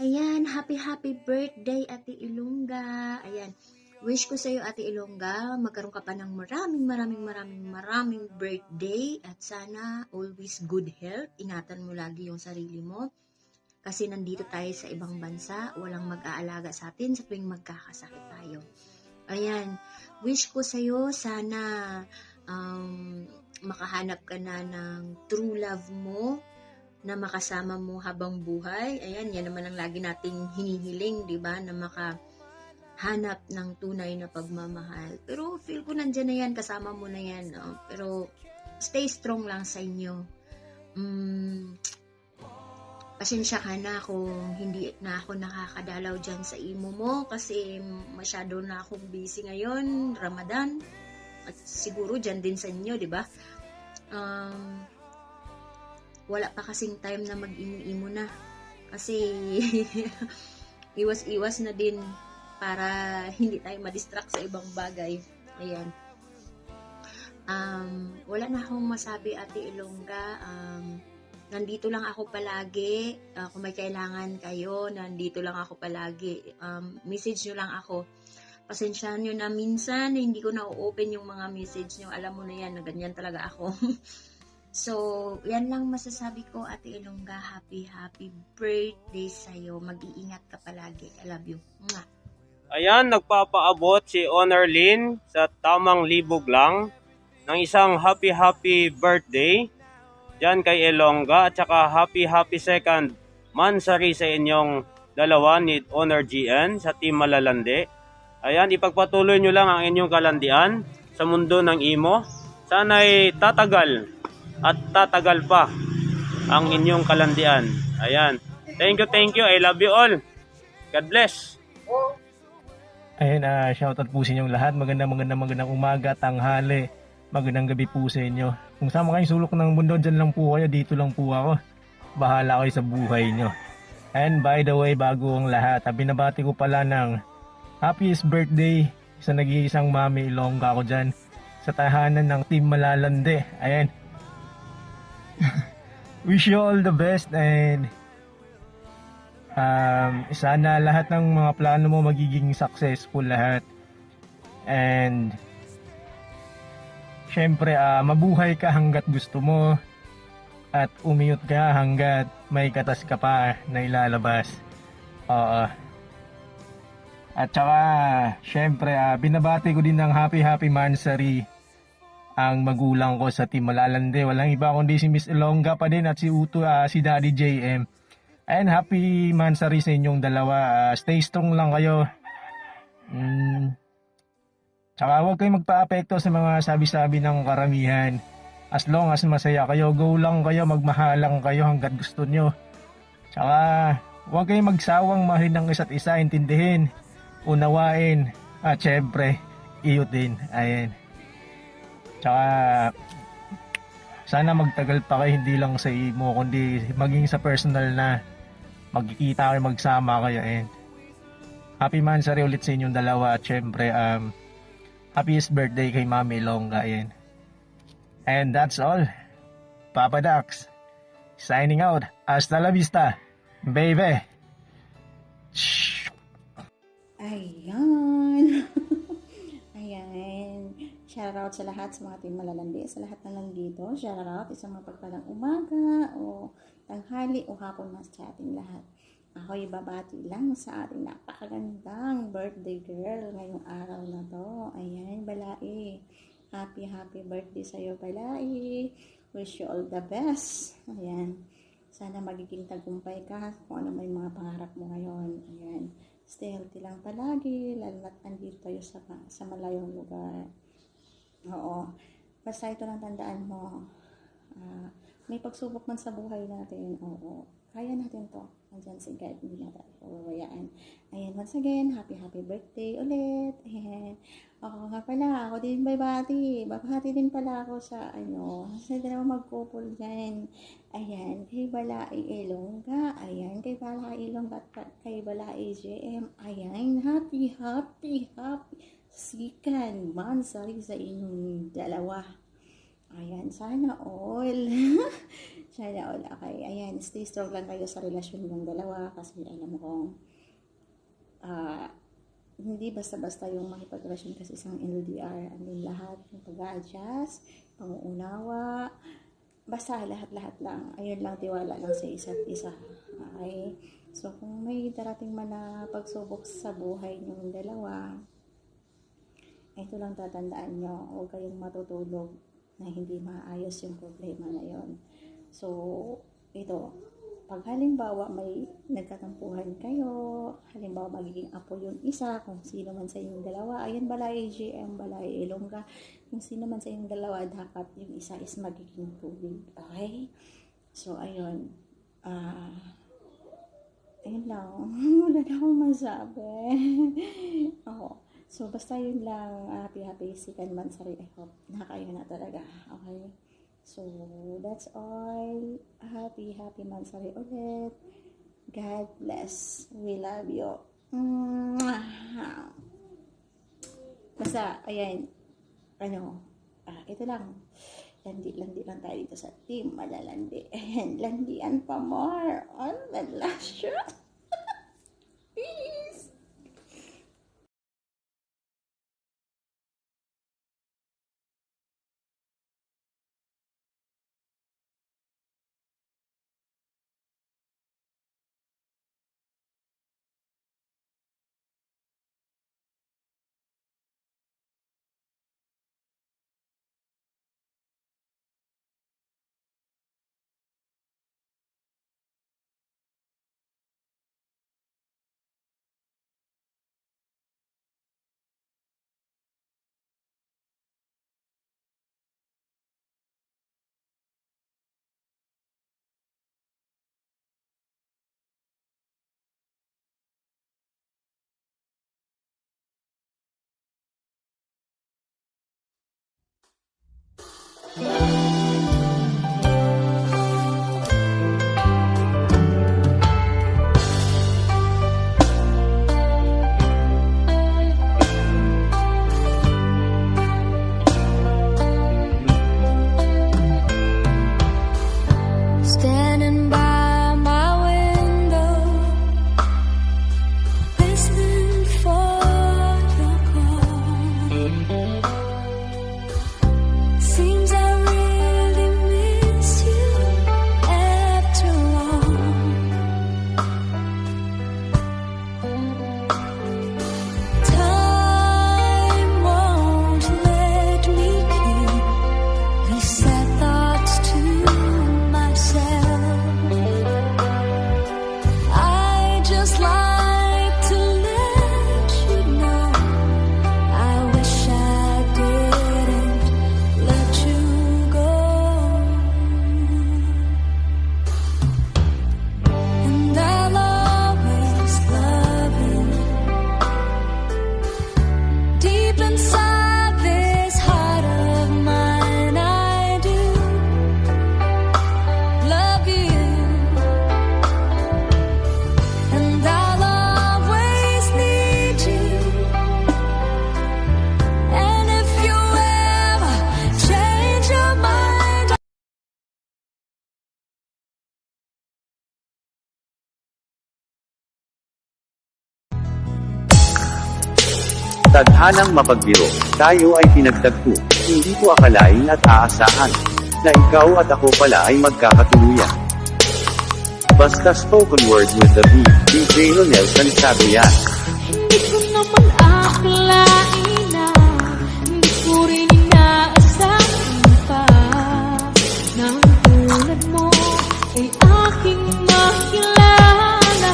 Ayan, happy birthday Ate Ilongga. Ayan, wish ko sa'yo Ate Ilongga, magkaroon ka pa ng maraming birthday at sana always good health. Ingatan mo lagi yung sarili mo kasi nandito tayo sa ibang bansa, walang mag-aalaga sa atin sa tuwing magkakasakit tayo. Ayan, wish ko sa'yo sana makahanap ka na ng true love mo na makasama mo habang buhay. Ayan, yan naman ang lagi nating hinihiling, di ba? Na makahanap ng tunay na pagmamahal. Pero feel ko nandyan na yan, kasama mo na yan. No? Pero stay strong lang sa inyo. Pasensya ka na kung hindi na ako nakakadalaw dyan sa imo mo kasi masyado na akong busy ngayon, Ramadan. At siguro dyan din sa inyo, di ba? Wala pa kasing time na mag-imo na kasi iwas-iwas na din para hindi tayo ma-distract sa ibang bagay. Ayan. Wala na akong masabi Ate Ilongga. Nandito lang ako palagi. Kung may kailangan kayo, nandito lang ako palagi. Message nyo lang ako. Pasensyahan nyo na minsan hindi ko na-open yung mga message nyo. Alam mo na yan, na ganyan talaga ako. So, yan lang masasabi ko, Ate Ilongga. Happy birthday sa'yo. Mag-iingat ka palagi. I love you. Mwah. Ayan, nagpapaabot si Honor Lynn sa tamang libog lang ng isang happy birthday dyan kay Ilongga at saka happy second mansari sa inyong dalawa ni Honor GN sa Team Malalande. Ayan, ipagpatuloy nyo lang ang inyong kalandian sa mundo ng imo. Sana'y tatagal at tatagal pa ang inyong kalandian. Ayan. Thank you. I love you all. God bless. Ayun, shoutout po sa inyong lahat. Magandang umaga, tanghali, magandang gabi po sa inyo. Kung sama kayong sulok ng mundo, dyan lang po kayo, dito lang po ako. Bahala kayo sa buhay nyo. And by the way, bago ang lahat, binabati ko pala ng happiest birthday sa nag-iisang Mami Ilongga ko dyan sa tahanan ng Team Malalande. Ayan. Wish you all the best and sana lahat ng mga plano mo magiging successful lahat. And syempre mabuhay ka hanggat gusto mo at umiyot ka hanggat may katas ka pa na ilalabas. At saka syempre binabati ko din ng happy mansari ang magulang ko sa Team Malalande. Walang iba kundi si Miss Ilongga pa din at si Uto, si Daddy JM. And happy mansari sa inyong dalawa. Stay strong lang kayo. Tsaka huwag kayong magpa-apekto sa mga sabi-sabi ng karamihan. As long as masaya kayo, go lang kayo, magmahalang kayo hanggat gusto nyo. Tsaka huwag kayong magsawang mahalin ng isa't isa, intindihin, unawain, at syempre, iyot din. Ayan. Tsaka sana magtagal pa kayo, hindi lang sa imo, kundi maging sa personal na magkikita kayo, magsama kayo. And happy mansari ulit sa inyong dalawa. At syempre, happiest birthday kay Mami Ilongga. Ayan. And that's all. Papa Dax signing out. Hasta la vista, baby. Ayan. Ayan. Shoutout sa lahat sa mga Team Malalande, sa lahat na nandito. Shoutout, isang mapagpalang umaga o tanghali o hapon na sa ating lahat. Ako'y babati lang sa ating napakagandang birthday girl ngayong araw na to. Ayan, Balai. Happy birthday sa'yo, Balai. Wish you all the best. Ayan. Sana magiging tagumpay ka kung ano may mga pangarap mo ngayon. Ayan. Stay healthy lang palagi, lalo na't andito tayo sa malayong lugar. Oo. Basta ito lang tandaan mo. May pagsubok man sa buhay natin. Oo. Kaya natin to. Andyan si God. Hindi natin pabayaan. Ayan. Once again, happy birthday ulit. Ayan. Oo nga pala. Ako din babati. Babati din pala ako sa sa dalawa magkupol dyan. Ayan. Kay Balai Ilongga. Ayan. Kay Balai Ilongga at kay Balai JM. Ayan. Happy sikan mansari sa inyong dalawa. Ayan, sana all. Sana all. Okay, ayan, stay strong lang kayo sa relasyon ng dalawa kasi alam kong hindi basta-basta yung makipagrelasyon kasi isang LDR. Andun lahat yung pag-a-adjust, panguunawa, basta lahat-lahat lang. Ayun lang, tiwala lang sa isa't isa. Okay? So, kung may darating man na pagsubok sa buhay niyong dalawa, ito lang tatandaan nyo, huwag kayong matutulog na hindi maayos yung problema na yon. So, ito, pag halimbawa may nagkatampuhan kayo, halimbawa magiging apo yung isa, kung sino man sa inyong dalawa, ayan balay GM, balay Ilongga, kung sino man sa inyong dalawa, dapat yung isa is magiging tubig. Okay? So, ayun. Ayun lang. Wala na akong masabi. Oo. So, basta yun lang. Happy second Mansari. I hope na kayo na talaga. Okay? So, that's all. Happy Mansari ulit. God bless. We love you. Basta, ayan. Ito lang. Landi lang tayo dito sa team Malalandi. Ayan, landian pa more. On the last shot. Peace. Standing by my window, listening for your call. Seems I really miss you after all. Time won't let me keep these sad thoughts to myself. I just like to let you know I wish I didn't let you go. And I'll always love you deep inside this heart of mine. I do love you, and I'll always need you. And if you ever change your mind, Tadhanang mapagbiro, tayo ay pinagtagpo, hindi ko akalain at aasahan, na ikaw at ako pala ay magkakatuluyan. Basta spoken word with the beat, DJ Ronel Sansabian. hindi ko naman akalain na hindi ko rin inaasahan pa na ang tulad mo ay aking makilala.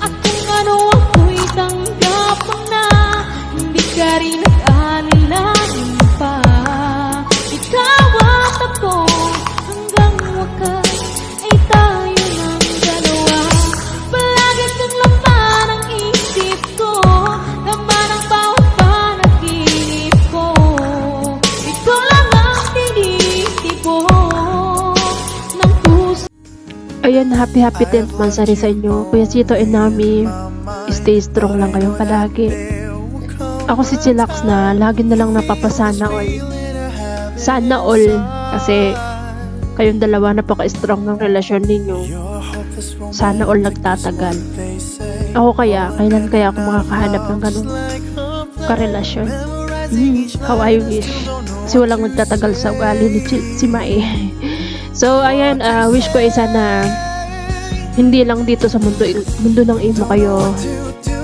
At kung ano ako'y tanggap mo na, hindi ka rin nag-alalahanin pa. Ikaw at ako hanggang wakas ay tayo ng dalawa. Palagi kang laman ang isip ko, laman ang bawat panaginip ko. Ikaw lang ang tinitibok ng puso. Ayan, happy 10th Mansari sa inyo. Kuya Chito and Nami, stay strong lang kayong palagi. Ako si Chillax na lagi na lang napapasana all. Sana all. Kasi Kayong dalawa napaka-strong ng relasyon ninyo. Sana all nagtatagal. Ako kailan kaya ako makakahanap ng ganun karelasyon? How I wish. Kasi walang nagtatagal sa ugali ni si Mai. So, ayan, wish ko ay sana hindi lang dito sa mundo ng imo kayo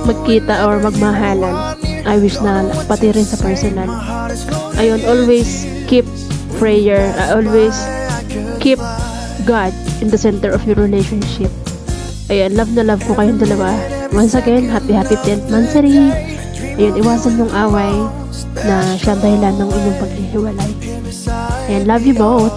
magkita or magmahalan. I wish na pati rin sa personal. Ayun, always keep prayer. Always keep God in the center of your relationship. Ayan, love na love ko kayong dalawa. Once again, happy 10th monthsary. Ayun, iwasan yung away na siyang dahilan ng inyong paghihiwalay. Ayan, love you both.